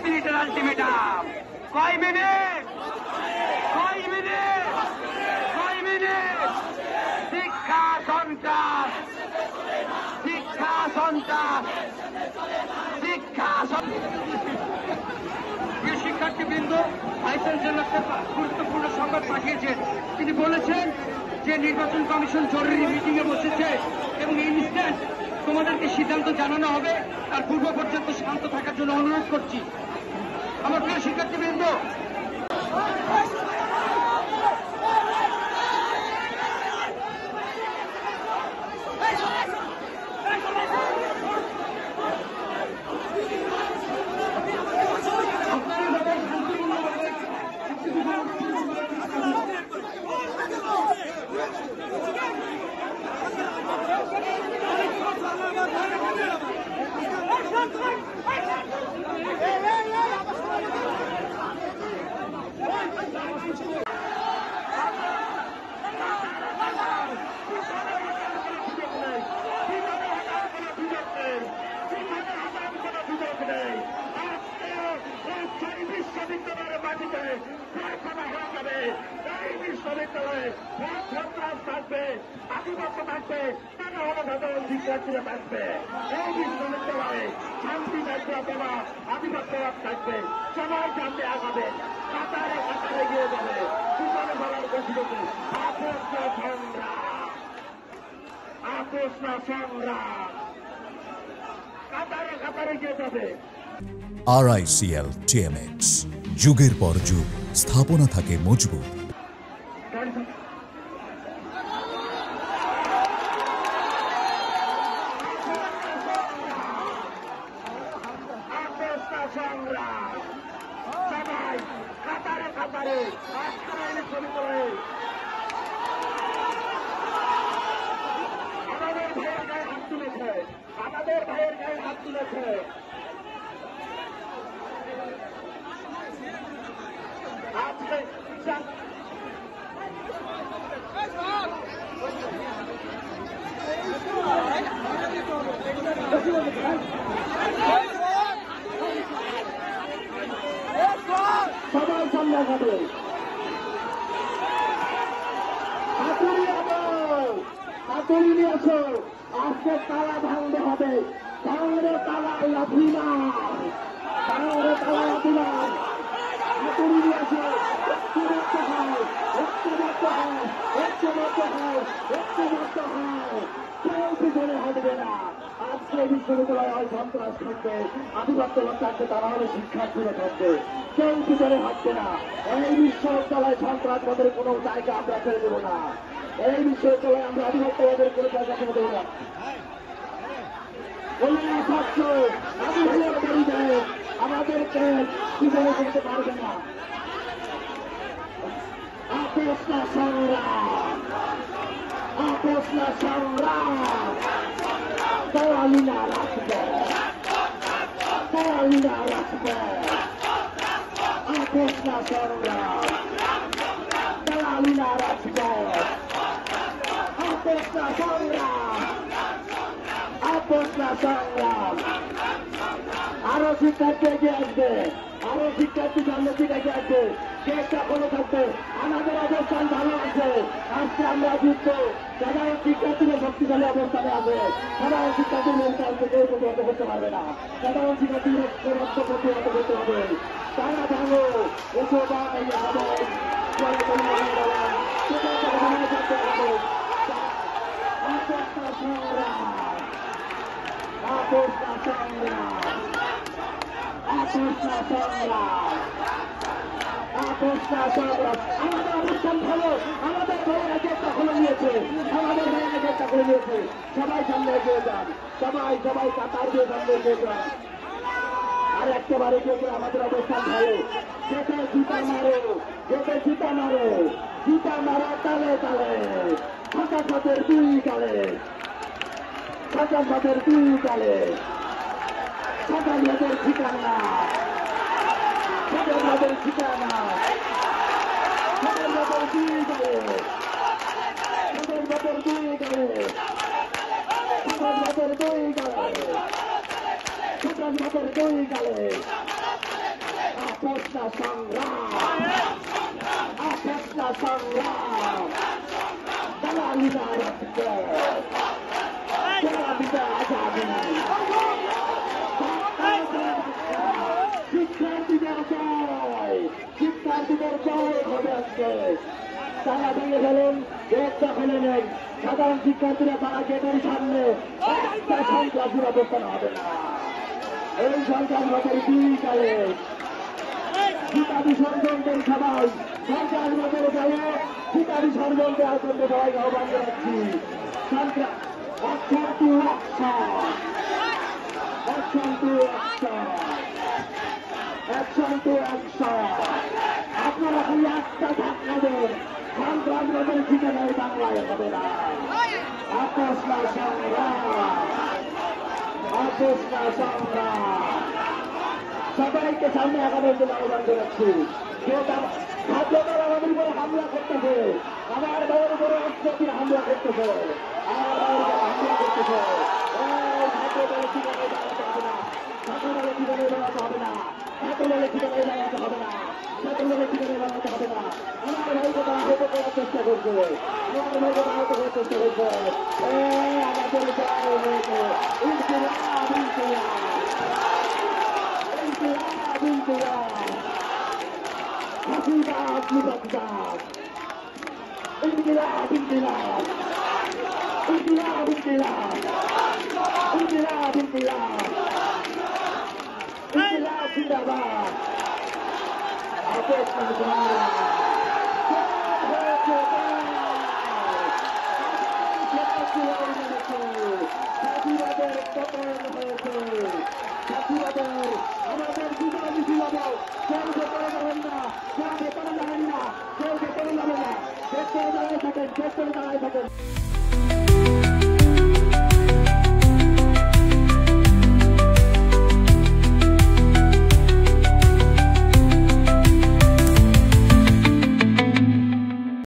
মিনিটের আলটিমেটাম। কয় মিনিট? শিক্ষা সন্ত্রাস, প্রিয় শিক্ষার্থীবৃন্দ, ভাইস চ্যান্সেলর গুরুত্বপূর্ণ সংবাদ পাঠিয়েছেন। তিনি বলেছেন যে নির্বাচন কমিশন জরুরি মিটিং এ বসেছে এবং ইনস্ট্যান্ট তোমাদেরকে সিদ্ধান্ত জানানো হবে। তার পূর্ব পর্যন্ত শান্ত থাকার জন্য অনুরোধ করছি। আমার প্রিয় শিক্ষার্থীবৃন্দ, বিশ্ববিদ্যালয়ের মাটিতে কারখানা হয়ে যাবে। এই বিশ্ববিদ্যালয়ে সন্ত্রাস থাকবে, আধিপত্য থাকবে, তারা হলো সাধারণ শিক্ষার্থীরা থাকবে। এই বিশ্ববিদ্যালয়ে শান্তি থাকবে অথবা আধিপত্যবাদ থাকবে। সবাই সামনে আগাবে, কাতারে কাতারে গিয়ে যাবে। পিছনে বলার গতিতে আপোষ না সংগ্রাম, আপোষ না সংগ্রাম, কাতারে কাতারে গিয়ে যাবে। RICL TMX, যুগের পর যুগ স্থাপনা থাকে মজবুত। সবাই কাতারে কাতারে আমাদের ভাইয়ের গায়ে হাত তুলেছে, আমাদের ভাইয়ের গায়ে হাত তুলেছে। আজকে সবাই সামনে খাবে, হাতুড়ি নিয়ে আসো। আজকে তালা ভাঙতে হবে, ভাঙলে তালা লাঠি না, ভাঙলে তালা লাঠি না। হাতুড়ি নিয়ে আসো, একটু মারতে হয়, একটু মারতে হয়, একটু মারতে হয়, একটু মারতে হয়। কেউ পিছনে হাঁটবে না। আজকে বিশ্ববিদ্যালয়ে হয় সন্ত্রাস থাকবে, আধিপত্যবাদ থাকবে, তারা হলে শিক্ষার্থীরা থাকবে। কেউ পিছনে হাঁটবে না। এই বিশ্ববিদ্যালয়ে সন্ত্রাসবাদের কোনো জায়গা আমরা ছেড়ে দেবো না। এই বিশ্ববিদ্যালয়ে আমরা আধিপত্যবাদের কোনো জায়গা ছেড়ে দেবো না। ছাত্র আধিপত্যের বাড়িতে আমাদেরকে পিছনে করতে পারবে না। আপোষ না সংগ্রাম, আপোষ না সংগ্রাম, দেওয়ালি না রাখবে, দেওয়ালি না রাখবে। আপোষ না সংগ্রাম, দেওয়ালি না রাখবে। আপোষ না সংগ্রাম, আপোষ না সংগ্রাম। আরো শিক্ষার্থী এগিয়ে আসবে, আরো শিক্ষার্থী সামনে দিকে এগিয়ে আসবে। চেষ্টা করে থাকবে, আমাদের অবস্থান ভালো আছে। আজকে আমরা যুক্ত সাধারণ শিক্ষার্থীরা শক্তিশালী অবস্থানে আছে। সাধারণ শিক্ষার্থীর মূলকাল থেকে প্রতিহত করতে পারবে না। সাধারণ শিক্ষার্থীদের প্রতিহত করতে হবে। তারা ভালো এসো বা আমাদের অবস্থান ভালো, আমাদের ভাইয়েরা চেষ্টা করে নিয়েছে, আমাদের ভাইয়েরা চেষ্টা করে নিয়েছে। সবাই সামনে এগিয়ে যান, সবাই সবাই কাতার দিয়ে সামনে এগিয়ে যান। আর একেবারে গিয়ে আমাদের অবস্থান ভালো। যেতে জুতা মারো, যেতে জুতা মারো, জুতা মারা তালে তালে, ফাঁকা পথের দুই গালে, ফাঁকা পথের দুই গালে, ফাঁকা পথের ঠিকানা, ফাঁকা পথের ঠিকানা, ফাঁকা পথের দুই গালে, ফাঁকা পথের দুই গালে, ফাঁকা পথের দুই গালে, ফাঁকা পথের দুই গালে, আপোষ না সংগ্রাম, আপোষ না সংগ্রাম, দালালি না রাখতে, দালালিটা আজাদি, শিক্ষার্থীদের জয়, শিক্ষার্থীদের জয় হবে আজকে। তারা ভেঙে ফেলেন, গেটটা খুলে নেন। সাধারণ শিক্ষার্থীরা তারা গেটের সামনে একটা সন্ত্রাসীর অবস্থান হবে না। এই সন্ত্রাসবাদের দুই কালে সীতা বিসর্জনদের সবাই সন্ত্রাসবাদের গেলে সীতা বিসর্জন দেওয়ার জন্য সবাই আহ্বান জানাচ্ছি। Action to action, action to action, action to action. আপনারা খালি একটা ধাক্কা দেন, সন্ত্রাসবাদের ঠিকানায় বাংলায় হবে না। আপোষ না সংগ্রাম, আপোষ না সংগ্রাম। সবাইকে সামনে আগানোর জন্য আহ্বান জানাচ্ছি। খাদ্যকার আমাদের উপরে হামলা করতেছে, আমার ভাইয়ের উপরে অস্ত্র হামলা করতেছে, আমার ভাইয়ের উপরে হামলা করতেছে। খাদ্যকালের ঠিকানায় দাঁড়াতে হবে না, খাদ্যকালের ঠিকানায় দাঁড়াতে হবে না, খাদ্যকালের ঠিকানায় দাঁড়াতে হবে না, খাদ্যকালের ঠিকানায় দাঁড়াতে হবে না। আমার ভাইকে তারা আহত করার চেষ্টা করছে, আমার ভাইকে তারা আহত করার চেষ্টা করছে। আমাদের জয় হয়েছে, ইনকিলাব, ইনকিলাব, ইনকিলাব, ইনকিলাব। হাসিবাদ, মুবারকবাদ, ইনকিলাব, ইনকিলাব, ইনকিলাব, ইনকিলাব, ইনকিলাব, ইনকিলাব, ইনকিলাব জিন্দাবাদ। আপোষ না সংগ্রাম, ফাঁসিবাদের পতন হয়েছে, ফাঁসিবাদের আমাদের বিজয় মিছিল হবে। কেউ ভেতরে যাবেন না, কেউ ভেতরে যাবেন না, কেউ ভেতরে যাবেন না, ভেতরে দাঁড়ায় থাকেন, ভেতরে দাঁড়ায় থাকেন।